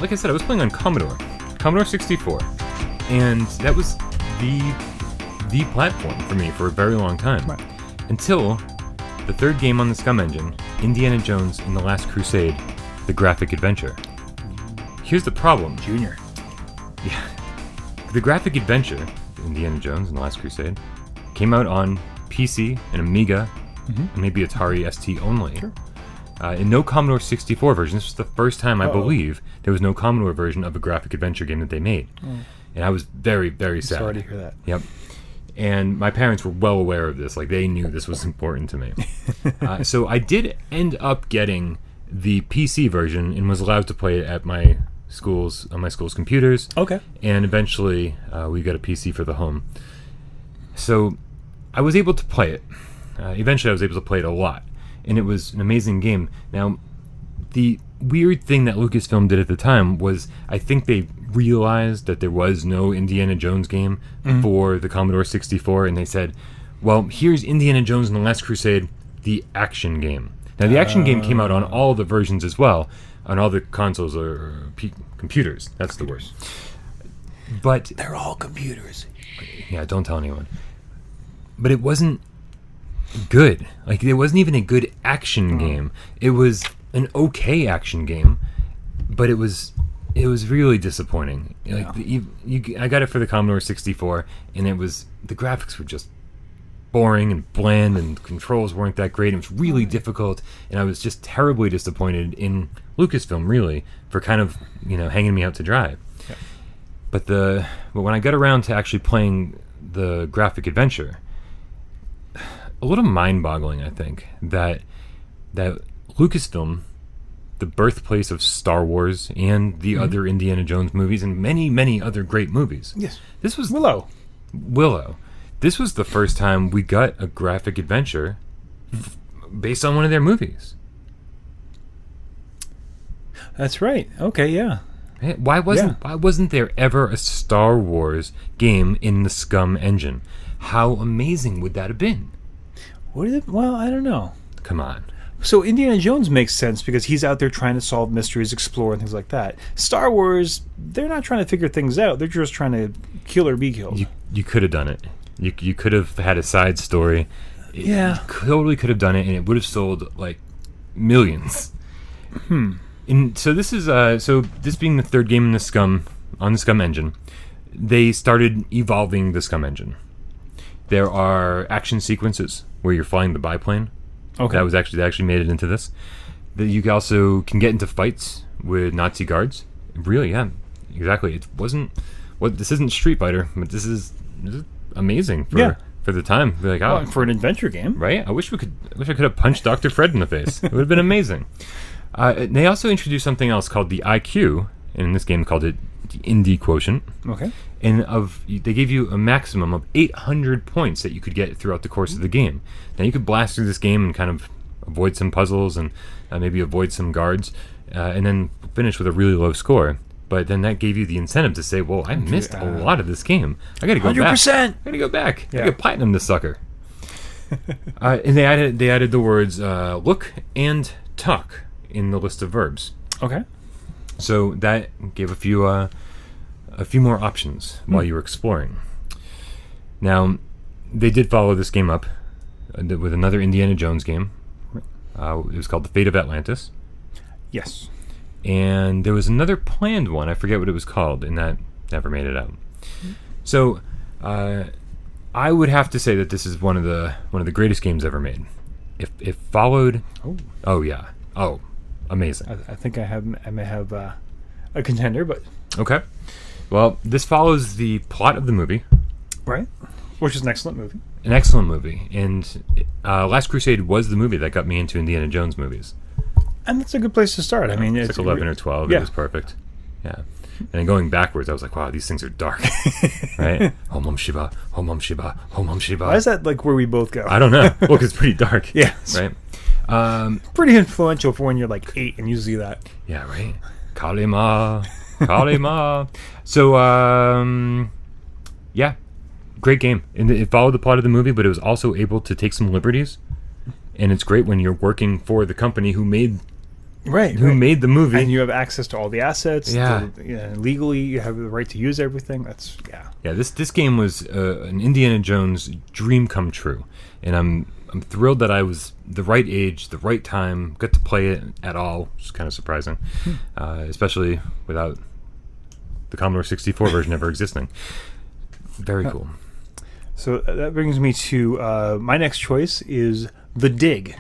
like I said, I was playing on Commodore 64, and that was the platform for me for a very long time. Right. Until the third game on the SCUM engine, Indiana Jones and the Last Crusade, the graphic adventure. Here's the problem. Junior. Yeah. The graphic adventure, Indiana Jones and the Last Crusade, came out on PC and Amiga, and maybe Atari ST only. Sure. And no Commodore 64 version. This was the first time, I believe, there was no Commodore version of a graphic adventure game that they made. And I was very, very sad. Sorry to hear that. Yep. And my parents were well aware of this. Like, they knew this was important to me. So I did end up getting the PC version and was allowed to play it at my school's computers. Okay. And eventually, we got a PC for the home. So I was able to play it. Eventually, I was able to play it a lot. And it was an amazing game. Now, the weird thing that Lucasfilm did at the time was, I think they realized that there was no Indiana Jones game for the Commodore 64, and they said, well, here's Indiana Jones and the Last Crusade, the action game. Now, the action game came out on all the versions as well, on all the consoles or computers. That's the word. But they're all computers. Yeah, don't tell anyone. But it wasn't good. Like, it wasn't even a good action game. It was an okay action game, but it was really disappointing. Like, I got it for the Commodore 64, and the graphics were just boring and bland, and controls weren't that great. It was really difficult, and I was just terribly disappointed in Lucasfilm, really, for kind of, hanging me out to dry. Yeah. But when I got around to actually playing the graphic adventure, a little mind-boggling, I think, that Lucasfilm, the birthplace of Star Wars and the other Indiana Jones movies and many, many other great movies. Yes. This was Willow. This was the first time we got a graphic adventure based on one of their movies. That's right. Okay, yeah. Why wasn't there ever a Star Wars game in the SCUM engine? How amazing would that have been? Well, I don't know. Come on. So Indiana Jones makes sense because he's out there trying to solve mysteries, explore, and things like that. Star Wars, they're not trying to figure things out. They're just trying to kill or be killed. You could have done it. You could have had a side story. Yeah. You totally could have done it, and it would have sold, like, millions. And so this is this being the third game in the SCUM engine, they started evolving the SCUM engine. There are action sequences where you're flying the biplane. Okay. They actually made it into this. That you also can get into fights with Nazi guards. Really, yeah, exactly. This isn't Street Fighter, but this is amazing for the time. Be like, for an adventure game, right? I wish I could have punched Dr. Fred in the face. It would have been amazing. They also introduced something else called the IQ, and in this game called it the Indie Quotient. Okay. And they gave you a maximum of 800 points that you could get throughout the course of the game. Now, you could blast through this game and kind of avoid some puzzles and maybe avoid some guards, and then finish with a really low score. But then that gave you the incentive to say, well, I missed a lot of this game. I got to go 100%. back. I got to go back. I got to platinum this sucker. And they added the words look and tuck in the list of verbs. Okay. So that gave a few more options while you were exploring. Now, they did follow this game up with another Indiana Jones game. It was called The Fate of Atlantis. Yes. And there was another planned one. I forget what it was called, and that never made it out. So, I would have to say that this is one of the greatest games ever made. If it followed, amazing. I think I may have a contender, but okay. Well, this follows the plot of the movie, right, which is an excellent movie. An excellent movie, and Last Crusade was the movie that got me into Indiana Jones movies. And that's a good place to start. I mean, it's like 11 or 12. It was perfect. Yeah. And then going backwards, I was like, wow, these things are dark. Right? Om Shiva, Om Shiva, Om Shiva. Why is that like where we both go? I don't know. Well, because it's pretty dark. Yeah. Right? Pretty influential for when you're like 8 and you see that. Yeah, right? Kalima. Kalima. So, yeah. Great game. And it followed the plot of the movie, but it was also able to take some liberties. And it's great when you're working for the company who made who made the movie. And you have access to all the assets. Yeah. Legally, you have the right to use everything. Yeah, this game was an Indiana Jones dream come true. And I'm thrilled that I was the right age, the right time, got to play it at all, which is kind of surprising, especially without the Commodore 64 version ever existing. Very cool. So that brings me to my next choice is The Dig.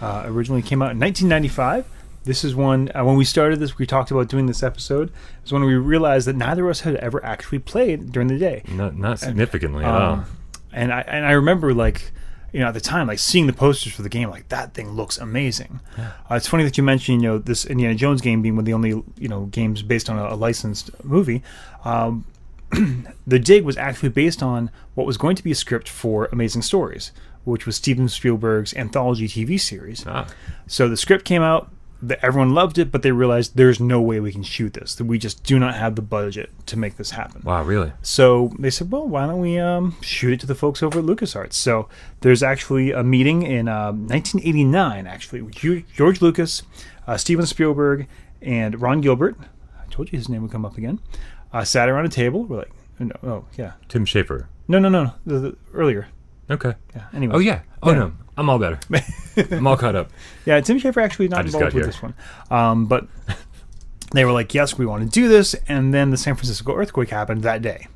Originally came out in 1995. This is one, when we started this, we talked about doing this episode. It was when we realized that neither of us had ever actually played during the day. Not significantly at all. And I remember, like, at the time, like, seeing the posters for the game, like, that thing looks amazing. Yeah. It's funny that you mentioned, this Indiana Jones game being one of the only, games based on a licensed movie. The Dig was actually based on what was going to be a script for Amazing Stories, which was Steven Spielberg's anthology TV series. So the script came out, everyone loved it, but they realized there's no way we can shoot this, that we just do not have the budget to make this happen. Wow, really? So they said, well, why don't we shoot it to the folks over at LucasArts? So there's actually a meeting in 1989, actually, with George Lucas, Steven Spielberg, and Ron Gilbert. I told you his name would come up again. Sat around a table. We're like, Tim Schafer. No. Earlier. Okay. Yeah. Anyway. Oh yeah. Oh no. I'm all better. I'm all caught up. Yeah. Tim Schafer actually not involved with this one. But they were like, yes, we want to do this, and then the San Francisco earthquake happened that day.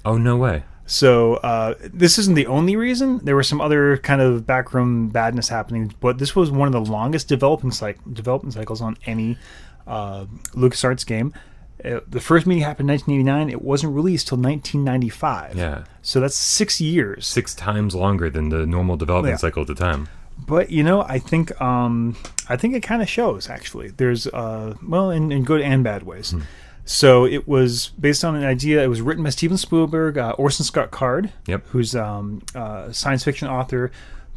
Oh no way. So this isn't the only reason. There was some other kind of backroom badness happening, but this was one of the longest development cycles on any LucasArts game. The first meeting happened in 1989. It wasn't released till 1995. Yeah. So that's 6 years. 6 times longer than the normal development cycle at the time. But I think it kind of shows, actually. There's in good and bad ways. So it was based on an idea. It was written by Steven Spielberg, Orson Scott Card, who's a science fiction author.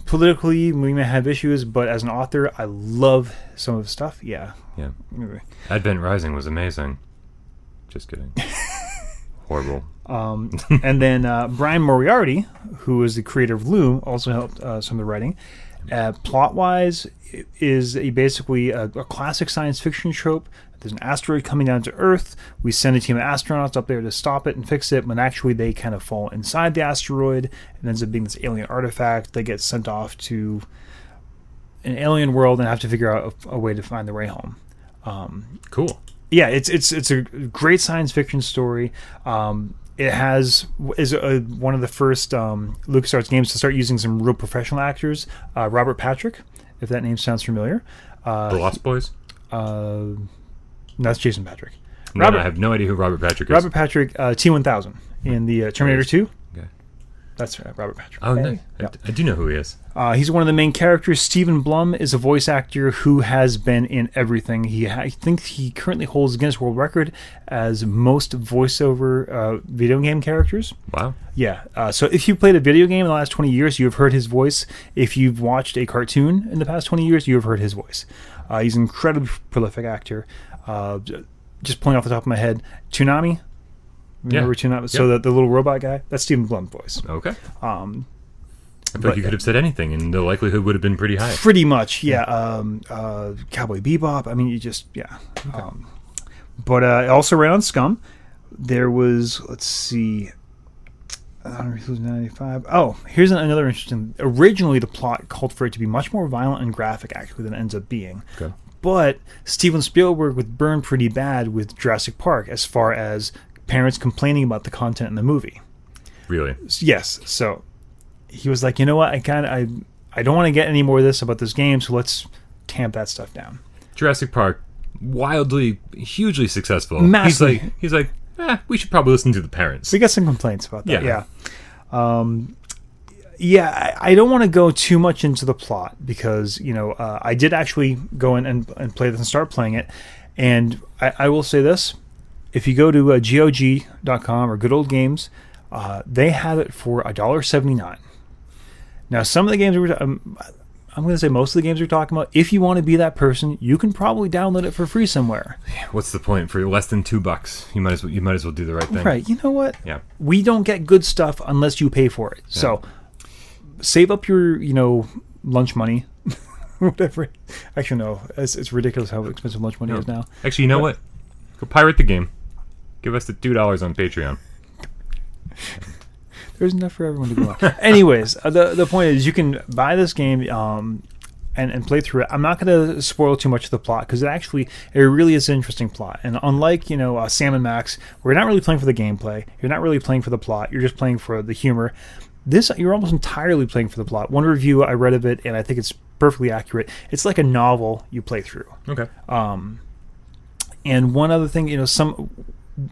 Politically, we may have issues, but as an author, I love some of the stuff. Yeah. Anyway. Advent Rising was amazing. Just kidding. Horrible. And then Brian Moriarty, who is the creator of Loom, also helped some of the writing. Plot-wise, is basically a classic science fiction trope. There's an asteroid coming down to Earth. We send a team of astronauts up there to stop it and fix it, when actually they kind of fall inside the asteroid. It ends up being this alien artifact. They get sent off to an alien world and have to figure out a way to find their way home. Cool. Yeah, it's a great science fiction story. It is one of the first LucasArts games to start using some real professional actors. Robert Patrick, if that name sounds familiar. The Lost Boys? That's Jason Patrick. No, I have no idea who Robert Patrick is. Robert Patrick, T-1000 in the Terminator 2. Okay. That's Robert Patrick. Oh, no. Yeah. I do know who he is. He's one of the main characters. Stephen Blum is a voice actor who has been in everything. I think he currently holds the Guinness World Record as most voiceover video game characters. Wow. Yeah. So if you played a video game in the last 20 years, you have heard his voice. If you've watched a cartoon in the past 20 years, you have heard his voice. He's an incredibly prolific actor. Just pulling off the top of my head, Toonami. Remember Toonami? So the little robot guy, that's Stephen Blum's voice. Okay. I feel like you could have said anything, and the likelihood would have been pretty high. Pretty much, yeah. Cowboy Bebop. I mean, you just, yeah. Okay. But also around Scum, there was, let's see, 95. Oh, here's another interesting. Originally, the plot called for it to be much more violent and graphic, actually, than it ends up being. Okay. But Steven Spielberg would burn pretty bad with Jurassic Park as far as parents complaining about the content in the movie. Really? Yes. So he was like, you know what? I don't want to get any more of this about this game, so let's tamp that stuff down. Jurassic Park, wildly, hugely successful. Massively. He's like, we should probably listen to the parents. We got some complaints about that. Yeah. I don't want to go too much into the plot because, I did actually go in and play this and start playing it. And I will say this. If you go to GOG.com or Good Old Games, they have it for $1.79. Now, some of the games I'm going to say most of the games we're talking about, if you want to be that person, you can probably download it for free somewhere. What's the point? For less than $2, you might as well do the right thing. Right. You know what? Yeah. We don't get good stuff unless you pay for it. Yeah. So save up your, lunch money whatever. Actually, no. It's ridiculous how expensive lunch money is now. Actually, you know what? Go pirate the game. Give us the $2 on Patreon. There's enough for everyone to go on. Anyways, the point is you can buy this game and play through it. I'm not going to spoil too much of the plot because it really is an interesting plot. And unlike Sam and Max, where you're not really playing for the gameplay, you're not really playing for the plot, you're just playing for the humor. This, you're almost entirely playing for the plot. One review I read of it, and I think it's perfectly accurate. It's like a novel you play through. Okay. And one other thing,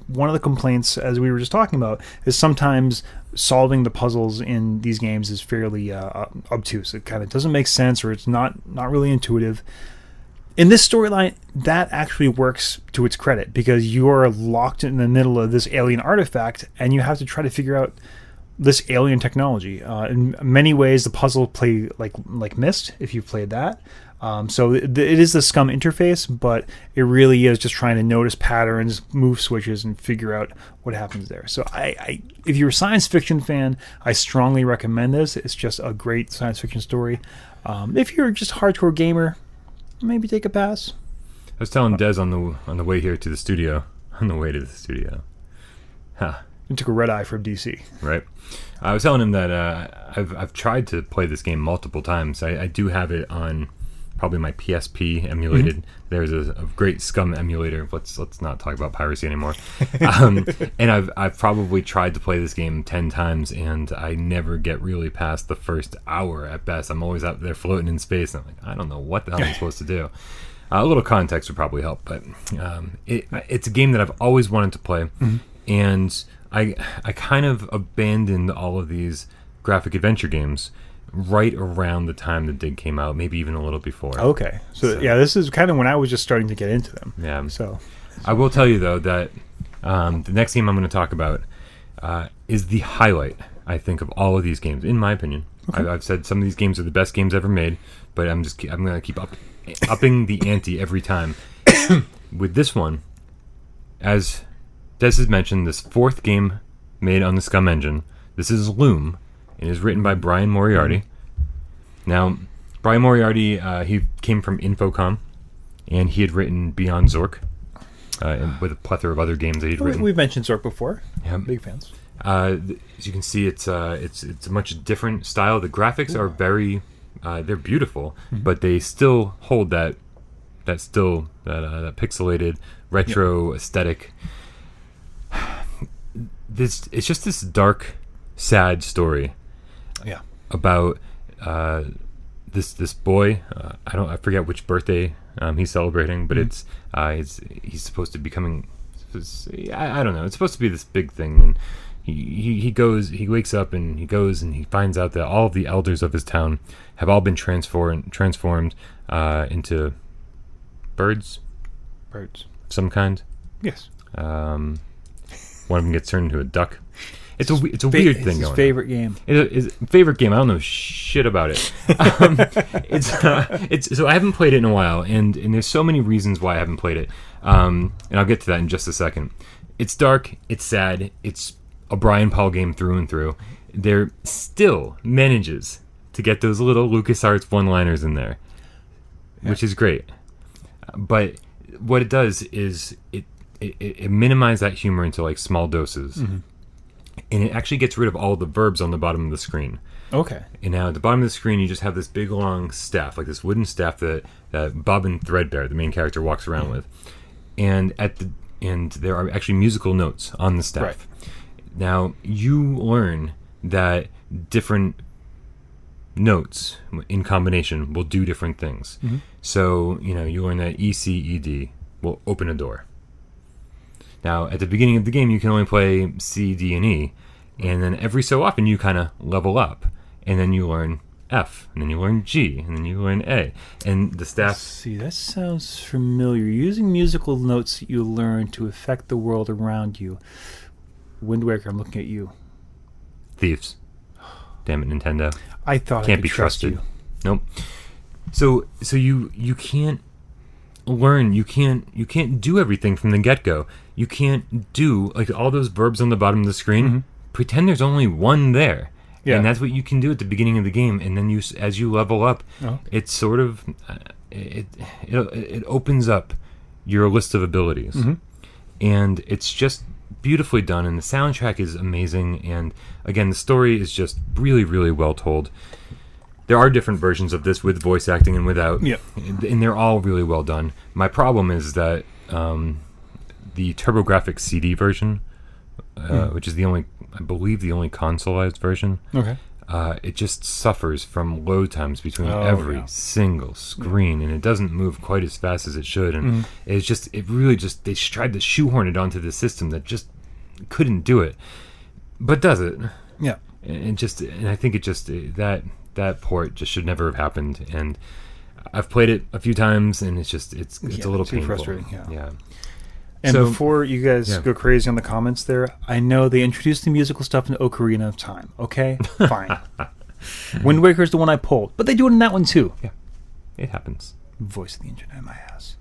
one of the complaints, as we were just talking about, is sometimes solving the puzzles in these games is fairly obtuse. It kind of doesn't make sense, or it's not really intuitive. In this storyline, that actually works to its credit, because you are locked in the middle of this alien artifact, and you have to try to figure out this alien technology. In many ways, the puzzle play like Myst, if you've played that. So it is the SCUM interface, but it really is just trying to notice patterns, move switches, and figure out what happens there. So if you're a science fiction fan, I strongly recommend this. It's just a great science fiction story. If you're just a hardcore gamer, maybe take a pass. I was telling Des on the way here to the studio. On the way to the studio. Huh. You took a red eye from DC. Right. I was telling him that I've tried to play this game multiple times. I do have it on probably my PSP emulated. Mm-hmm. There's a great SCUM emulator. Let's not talk about piracy anymore. And I've probably tried to play this game 10 times, and I never get really past the first hour at best. I'm always out there floating in space, and I'm like, I don't know what the hell I'm supposed to do. A little context would probably help, but it's a game that I've always wanted to play, mm-hmm. and I kind of abandoned all of these graphic adventure games right around the time the Dig came out, maybe even a little before. Okay. So yeah, this is kind of when I was just starting to get into them. Yeah. So I will tell you, though, that the next game I'm going to talk about is the highlight, I think, of all of these games, in my opinion. Okay. I've said some of these games are the best games ever made, but I'm going to keep upping the ante every time. With this one, as Des has mentioned, this fourth game made on the SCUM engine. This is Loom. It is written by Brian Moriarty. Now, Brian Moriarty, he came from Infocom, and he had written Beyond Zork, with a plethora of other games that he'd written. We've mentioned Zork before. Yeah. Big fans. As you can see, it's a much different style. The graphics are very, they're beautiful, mm-hmm. but they still hold that pixelated retro aesthetic. It's just this dark, sad story. Yeah. About this boy. I forget which birthday he's celebrating, but mm-hmm. He's supposed to be coming. I don't know. It's supposed to be this big thing, and he wakes up and he goes and he finds out that all of the elders of his town have all been transformed into birds of some kind. Yes. One of them gets turned into a duck. It's a weird thing going on. It's his favorite game. It's favorite game. I don't know shit about it. So I haven't played it in a while, and there's so many reasons why I haven't played it. And I'll get to that in just a second. It's dark. It's sad. It's a Bryan Paul game through and through. There still manages to get those little LucasArts one-liners in there, which is great. But what it does is it minimizes that humor into like small doses. Mm-hmm. And it actually gets rid of all the verbs on the bottom of the screen. Okay. And now at the bottom of the screen, you just have this big long staff, like this wooden staff that Bobbin Threadbare, the main character, walks around mm-hmm. with. And there are actually musical notes on the staff. Right. Now, you learn that different notes in combination will do different things. Mm-hmm. So, you learn that E, C, E, D will open a door. Now, at the beginning of the game, you can only play C, D, and E, and then every so often you kind of level up, and then you learn F, and then you learn G, and then you learn A, and the staff... Let's see, that sounds familiar. Using musical notes that you learn to affect the world around you. Wind Waker, I'm looking at you. Thieves. Damn it, Nintendo. I thought can't I could be trust trusted. You. Nope. So you can't learn, you can't do everything from the get-go. You can't do like all those verbs on the bottom of the screen. Mm-hmm. Pretend there's only one there, Yeah. And that's what you can do at the beginning of the game, and then as you level up, it's sort of it opens up your list of abilities, and it's just beautifully done, and the soundtrack is amazing, and again, the story is just really, really well told. There are different versions of this with voice acting and without, and they're all really well done. My problem is that the TurboGrafx CD version, which is I believe the only consoleized version, it just suffers from load times between every single screen, and it doesn't move quite as fast as it should, and they tried to shoehorn it onto the system that just couldn't do it, but does it. And I think that port just should never have happened, and I've played it a few times, and it's a little painful. Frustrating. Yeah. And So, before you guys go crazy on the comments there, I know they introduced the musical stuff in Ocarina of Time. Okay, fine. Wind Waker's the one I pulled, but they do it in that one too. Yeah, it happens. Voice of the internet in my ass.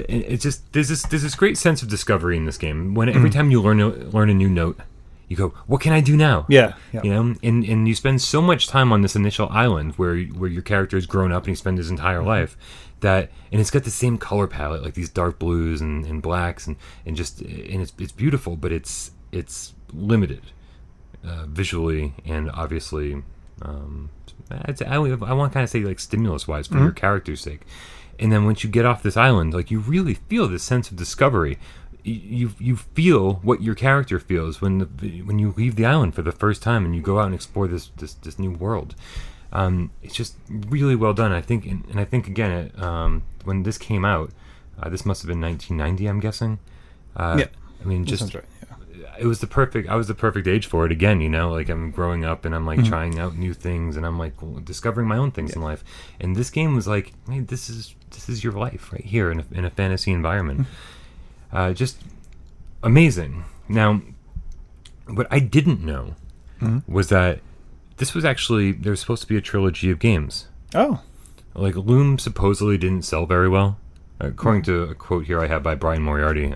It's just there's this great sense of discovery in this game. When every time you learn a new note, you go, what can I do now? Yeah. You know, and you spend so much time on this initial island where your character has grown up and he spent his entire life, and it's got the same color palette, like these dark blues and blacks, and it's beautiful, but it's limited visually, and obviously I want to kind of say like stimulus wise for your character's sake. And then once you get off this island, like you really feel this sense of discovery. You feel what your character feels when you leave the island for the first time and you go out and explore this new world. It's just really well done. I think again, when this came out, this must have been 1990, I'm guessing. I mean, just sounds right. I was the perfect age for it. Again, you know, like I'm growing up and I'm like trying out new things, and I'm like discovering my own things in life. And this game was like, hey, this is your life right here in a fantasy environment. Just amazing. Now, what I didn't know was that this was actually, there was supposed to be a trilogy of games. Oh. Like, Loom supposedly didn't sell very well. According to a quote here I have by Brian Moriarty,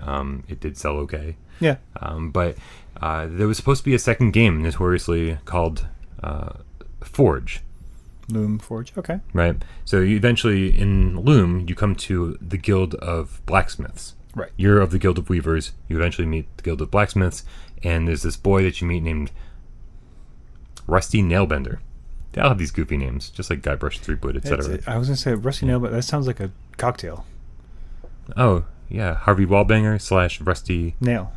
it did sell okay. Yeah. But there was supposed to be a second game, notoriously called Forge. Loom Forge, okay. Right. So eventually, in Loom, you come to the Guild of Blacksmiths. Right. You're of the Guild of Weavers. You eventually meet the Guild of Blacksmiths, and there's this boy that you meet named Rusty Nailbender. They all have these goofy names, just like Guybrush Threepwood, etc. I was going to say Rusty Nailbender. That sounds like a cocktail. Oh, yeah. Harvey Wallbanger / Rusty Nail.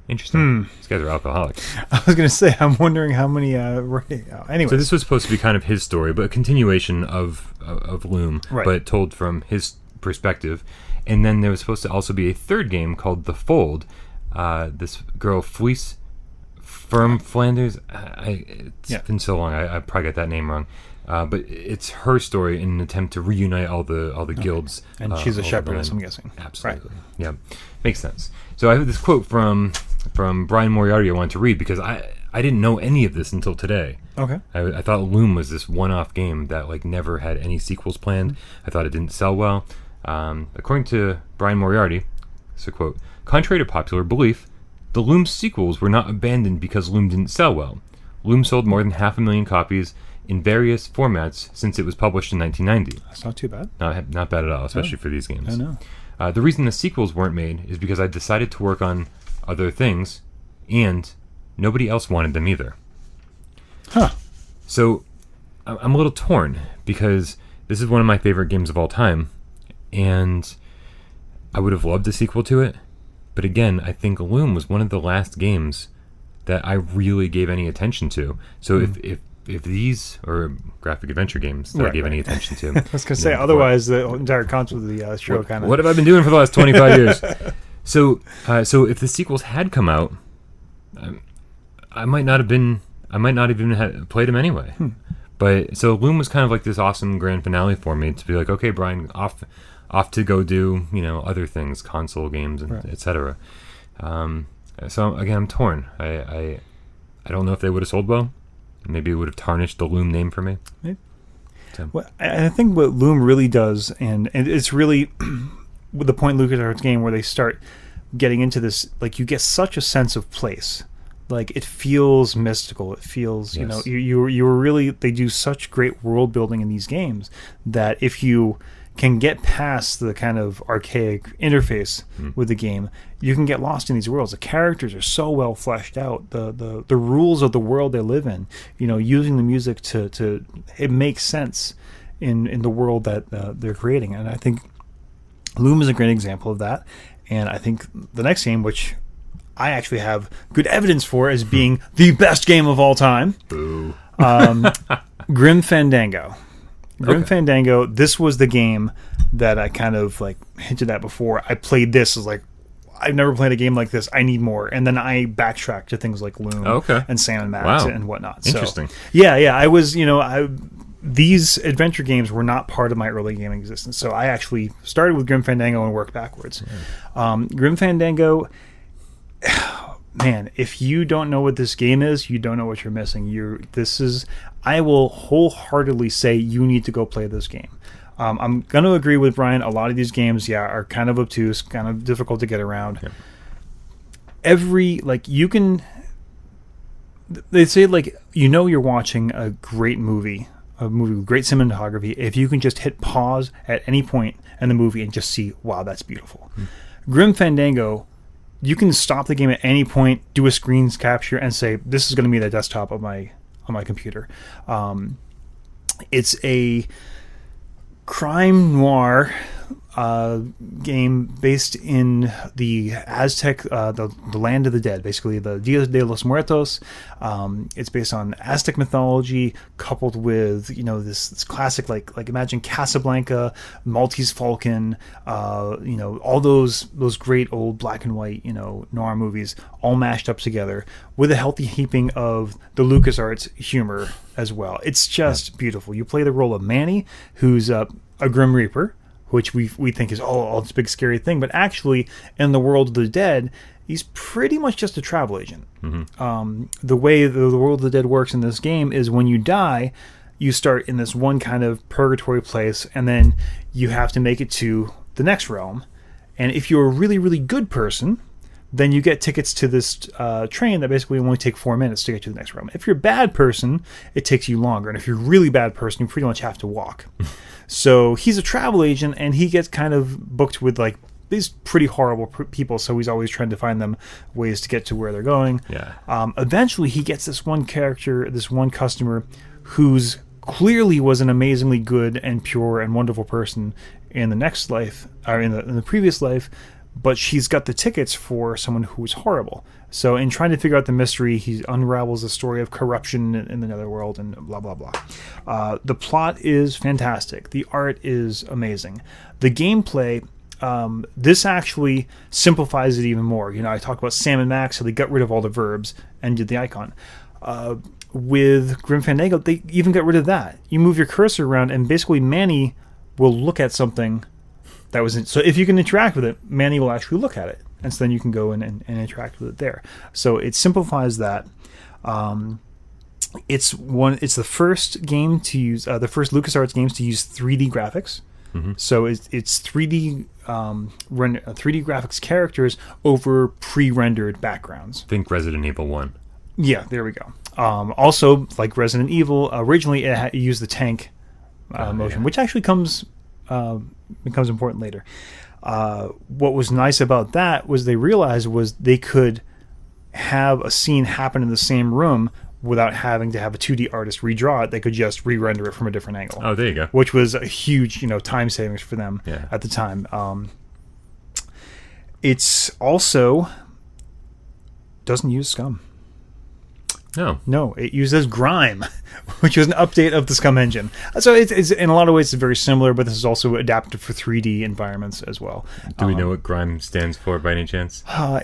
Interesting. These guys are alcoholics. I was going to say, I'm wondering how many... anyway. So this was supposed to be kind of his story, but a continuation of Loom, but told from his perspective. And then there was supposed to also be a third game called The Fold. This girl, Fleece Flanders. It's been so long, I probably got that name wrong. But it's her story in an attempt to reunite all the guilds. And she's a shepherdess, I'm guessing. Absolutely. Right. Yeah, makes sense. So I have this quote from Brian Moriarty I wanted to read because I didn't know any of this until today. Okay. I thought Loom was this one-off game that like never had any sequels planned. I thought it didn't sell well. According to Brian Moriarty, it's a quote, contrary to popular belief, the Loom sequels were not abandoned because Loom didn't sell well. Loom sold more than 500,000 copies in various formats since it was published in 1990. That's not too bad. Not bad at all, especially for these games. I know. The reason the sequels weren't made is because I decided to work on other things, and nobody else wanted them either. Huh. So I'm a little torn because this is one of my favorite games of all time, and I would have loved a sequel to it. But again, I think Loom was one of the last games that I really gave any attention to. So if these are graphic adventure games that I gave any attention to, I was going to say, otherwise the entire concept of the show kind of... What have I been doing for the last 25 years? So if the sequels had come out, I might not even have played them anyway. But so Loom was kind of like this awesome grand finale for me to be like, okay, Brian, off to go do other things, console games, and etc. So again, I'm torn. I don't know if they would have sold well. Maybe it would have tarnished the Loom name for me. Maybe. So. Well, I think what Loom really does, and it's really with the point in LucasArts game where they start getting into this, like you get such a sense of place. like it feels mystical. It feels, you know, you were really, they do such great world building in these games that if you can get past the kind of archaic interface with the game, you can get lost in these worlds. The characters are so well fleshed out. The rules of the world they live in, you know, using the music to it makes sense in the world that they're creating. And I think Loom is a great example of that. And I think the next game, which I actually have good evidence for as being the best game of all time, Boo. Grim Fandango. Grim Fandango, this was the game that I kind of like hinted at before. I played this, as like, I've never played a game like this. I need more. And then I backtracked to things like Loom and Sam and Max and whatnot. Interesting. So, yeah. I was, you know, these adventure games were not part of my early gaming existence. So I actually started with Grim Fandango and worked backwards. Grim Fandango, man, if you don't know what this game is, you don't know what you're missing. I will wholeheartedly say you need to go play this game. I'm going to agree with Brian. A lot of these games, are kind of obtuse, kind of difficult to get around. Yep. They say, like, you know you're watching a great movie, a movie with great cinematography, if you can just hit pause at any point in the movie and just see, wow, that's beautiful. Grim Fandango, you can stop the game at any point, do a screen capture, and say, this is going to be the desktop of my computer. It's a crime noir game based in the Aztec, the land of the dead, basically the Dia de los Muertos. It's based on Aztec mythology, coupled with, you know, this classic, like imagine Casablanca, Maltese Falcon, you know, all those great old black and white, you know, noir movies, all mashed up together with a healthy heaping of the LucasArts humor as well. It's just beautiful. You play the role of Manny, who's a Grim Reaper, which we think is all this big scary thing, but actually in the world of the dead, he's pretty much just a travel agent. The way the world of the dead works in this game is when you die, you start in this one kind of purgatory place, and then you have to make it to the next realm. And if you're a really, really good person, then you get tickets to this train that basically only take 4 minutes to get to the next realm. If you're a bad person, it takes you longer. And if you're a really bad person, you pretty much have to walk. So he's a travel agent, and he gets kind of booked with like these pretty horrible people. So he's always trying to find them ways to get to where they're going. Eventually, he gets this one character, this one customer, who's clearly was an amazingly good and pure and wonderful person in the next life, or in the previous life. But she's got the tickets for someone who was horrible. So in trying to figure out the mystery, he unravels the story of corruption in the netherworld and blah, blah, blah. The plot is fantastic. The art is amazing. The gameplay, this actually simplifies it even more. You know, I talked about Sam and Max, so they got rid of all the verbs and did the icon. With Grim Fandango, they even got rid of that. You move your cursor around, and basically Manny will look at something that was so if you can interact with it, Manny will actually look at it, and so then you can go in and interact with it there. So it simplifies that. It's the first game to use the first LucasArts games to use 3D graphics. So it's 3D 3D graphics characters over pre-rendered backgrounds. Think Resident Evil 1. Yeah, there we go. Also, like Resident Evil, originally it used the tank motion, which actually becomes important later. What was nice about that was they realized was they could have a scene happen in the same room without having to have a 2D artist redraw it. They could just re-render it from a different angle. Oh, there you go. Which was a huge, time savings for them at the time. It's also doesn't use Scum. No, it uses Grime, which was an update of the Scum engine. So it's in a lot of ways it's very similar, but this is also adapted for 3D environments as well. Do we know what Grime stands for by any chance? I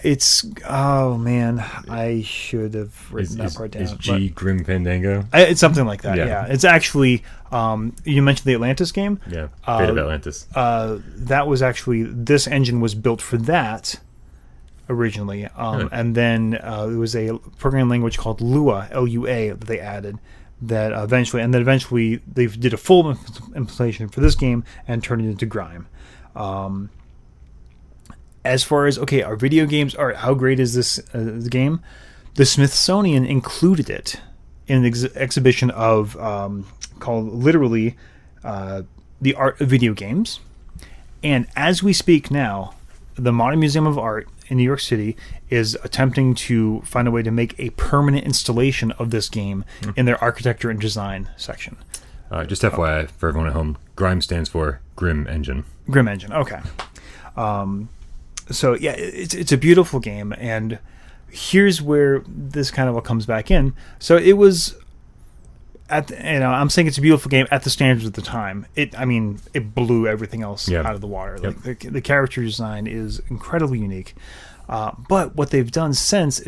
should have written that part down. Is G Grim Fandango? It's something like that. Yeah. It's actually you mentioned the Atlantis game. Yeah, Fate of Atlantis. That was actually this engine was built for that originally, and then there was a programming language called Lua, Lua, that they added. That eventually they did a full implementation for this game and turned it into Grime. As far as our video games are, how great is this the game? the Smithsonian included it in an exhibition of called literally The Art of Video Games. And as we speak now, the Modern Museum of Art in New York City is attempting to find a way to make a permanent installation of this game in their architecture and design section. Just FYI for everyone at home, GRIME stands for Grim Engine. Grim Engine, okay. So yeah, it's a beautiful game, and here's where this kind of all comes back in. So it was I'm saying it's a beautiful game at the standards of the time. It blew everything else out of the water. Yep. Like the character design is incredibly unique. But what they've done since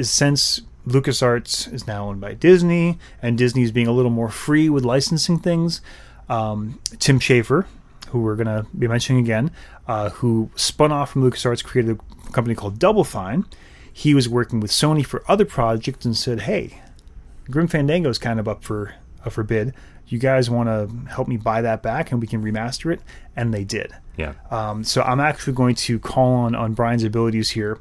LucasArts is now owned by Disney, and Disney is being a little more free with licensing things. Tim Schafer, who we're going to be mentioning again, who spun off from LucasArts, created a company called Double Fine. He was working with Sony for other projects and said, hey, Grim Fandango is kind of up for bid. You guys want to help me buy that back and we can remaster it? And they did. Yeah. So I'm actually going to call on Brian's abilities here.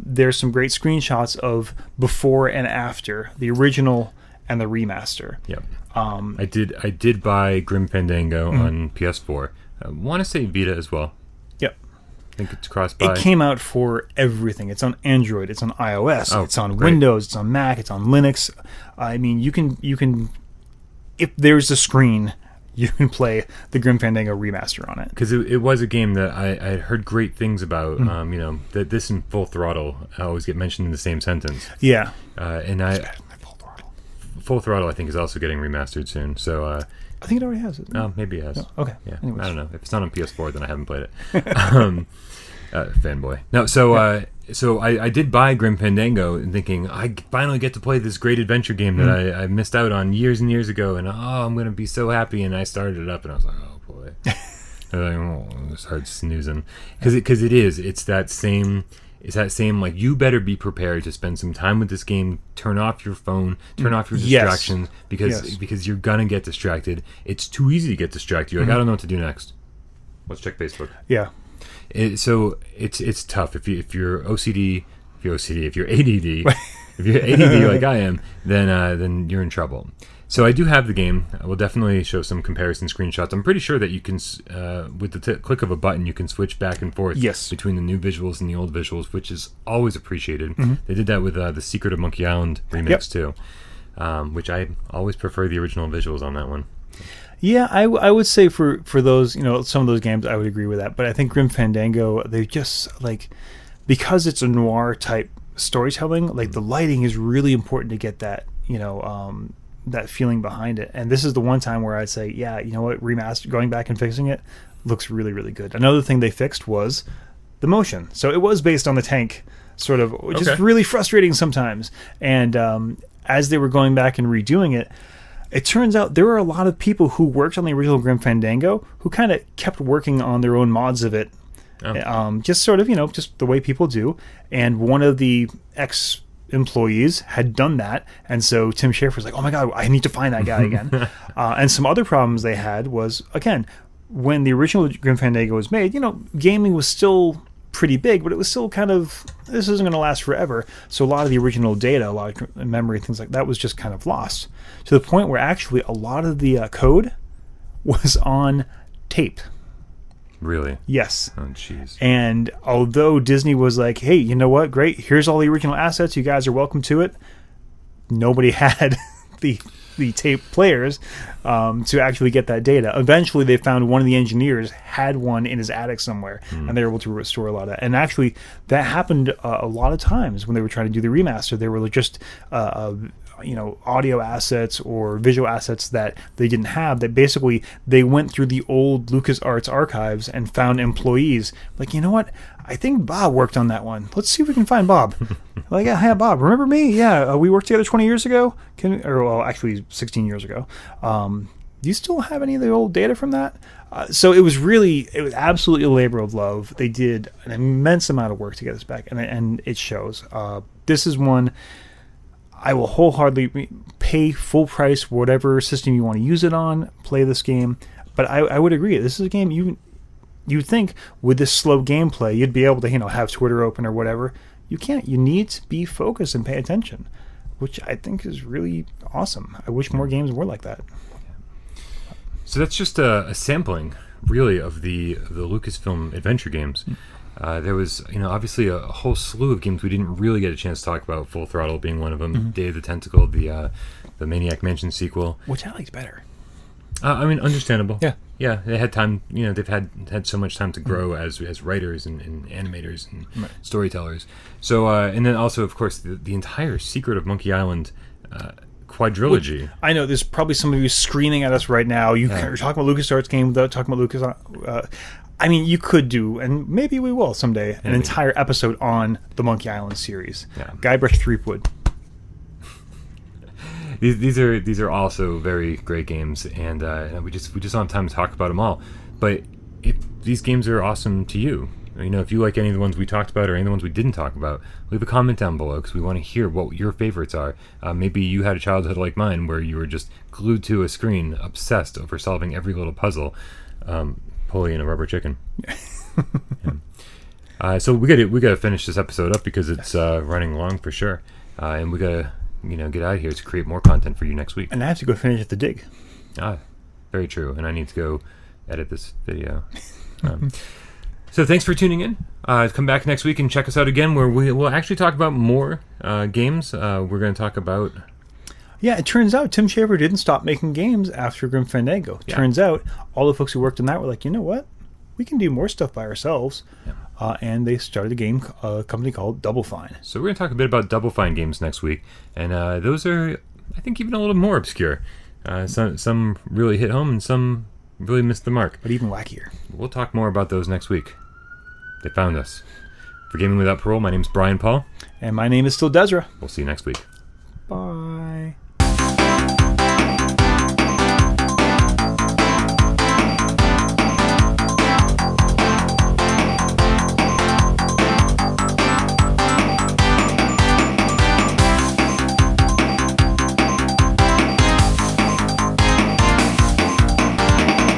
There's some great screenshots of before and after the original and the remaster. Yep. I did buy Grim Fandango on PS4. I want to say Vita as well. Yep. I think it's cross-buy. It came out for everything. It's on Android. It's on iOS. It's on great. Windows. It's on Mac. It's on Linux. I mean, you can. If there's a screen, you can play the Grim Fandango remaster on it. Because it was a game that I had heard great things about. That this and Full Throttle always get mentioned in the same sentence. Yeah. And Full Throttle, I think, is also getting remastered soon. So I think it already has it. Maybe it has. No. Okay. Yeah. Anyways. I don't know. If it's not on PS4, then I haven't played it. Fanboy. No. So I did buy Grim Fandango and thinking I finally get to play this great adventure game that I missed out on years and years ago, and I'm gonna be so happy. And I started it up, and I was like, oh boy. I started snoozing because it's that same. It's that same, like, you better be prepared to spend some time with this game, turn off your phone, turn off your distractions, because you're going to get distracted. It's too easy to get distracted. You're like, I don't know what to do next. Let's check Facebook. Yeah. So it's tough. If you're OCD, if you're ADD, if you're ADD like I am, then you're in trouble. So I do have the game. I will definitely show some comparison screenshots. I'm pretty sure that you can, with the click of a button, you can switch back and forth between the new visuals and the old visuals, which is always appreciated. They did that with the Secret of Monkey Island remix too, which I always prefer the original visuals on that one. Yeah, I would say for those, some of those games, I would agree with that. But I think Grim Fandango, they just, because it's a noir type storytelling, the lighting is really important to get that, that feeling behind it. And this is the one time where I'd say, yeah, you know what, going back and fixing it looks really, really good. Another thing they fixed was the motion. So it was based on the tank, sort of, which is really frustrating sometimes. And as they were going back and redoing it, it turns out there were a lot of people who worked on the original Grim Fandango who kind of kept working on their own mods of it. Just sort of, just the way people do. And one of the employees had done that, and so Tim Schafer was like, oh my god, I need to find that guy again. And some other problems they had was, again, when the original Grim Fandango was made, gaming was still pretty big, but it was still kind of, this isn't going to last forever. So a lot of the original data, a lot of memory, things like that was just kind of lost, to the point where actually a lot of the code was on tape. Really? Yes. Oh, jeez. And although Disney was like, hey, you know what? Great. Here's all the original assets. You guys are welcome to it. Nobody had the tape players to actually get that data. Eventually, they found one of the engineers had one in his attic somewhere, and they were able to restore a lot of that. And actually, that happened a lot of times when they were trying to do the remaster. They were just audio assets or visual assets that they didn't have, that basically they went through the old LucasArts archives and found employees like, you know what, I think Bob worked on that one. Let's see if we can find Bob. Like, yeah, Bob, remember me? Yeah, we worked together 20 years ago. Actually 16 years ago. Do you still have any of the old data from that? So it was absolutely a labor of love. They did an immense amount of work to get us back, and it shows. This is one I will wholeheartedly pay full price, whatever system you want to use it on, play this game. But I would agree, this is a game you'd think with this slow gameplay, you'd be able to, have Twitter open or whatever. you can't. You need to be focused and pay attention, which I think is really awesome. I wish more games were like that. So that's just a sampling, really, of the Lucasfilm adventure games. There was, obviously a whole slew of games we didn't really get a chance to talk about. Full Throttle being one of them. Day of the Tentacle, the Maniac Mansion sequel, Which I liked better. Understandable. Yeah. Yeah, they had time. They've had so much time to grow as writers and animators and storytellers. So, and then also, of course, the entire Secret of Monkey Island quadrilogy. Which, I know there's probably some of you screaming at us right now. You're talking about LucasArts game without talking about Lucas. You could do, and maybe we will someday, an entire episode on the Monkey Island series. Yeah. Guybrush Threepwood. These are also very great games, and we just don't have time to talk about them all. But if these games are awesome to you, if you like any of the ones we talked about or any of the ones we didn't talk about, leave a comment down below because we want to hear what your favorites are. Maybe you had a childhood like mine where you were just glued to a screen, obsessed over solving every little puzzle. Pulley and a rubber chicken. So we gotta finish this episode up because it's running long for sure, and we gotta get out of here to create more content for you next week. And I have to go finish at the dig. Very true. And I need to go edit this video. So thanks for tuning in. Come back next week and check us out again, where we'll actually talk about more games. We're going to talk about. Yeah, it turns out Tim Schafer didn't stop making games after Grim Fandango. Yeah. Turns out all the folks who worked on that were like, you know what? We can do more stuff by ourselves. Yeah. And they started a company called Double Fine. So we're going to talk a bit about Double Fine games next week. And those are, I think, even a little more obscure. Some really hit home and some really missed the mark. But even wackier. We'll talk more about those next week. They found us. For Gaming Without Parole, my name's Bryan Paul. And my name is still Dezrah. We'll see you next week.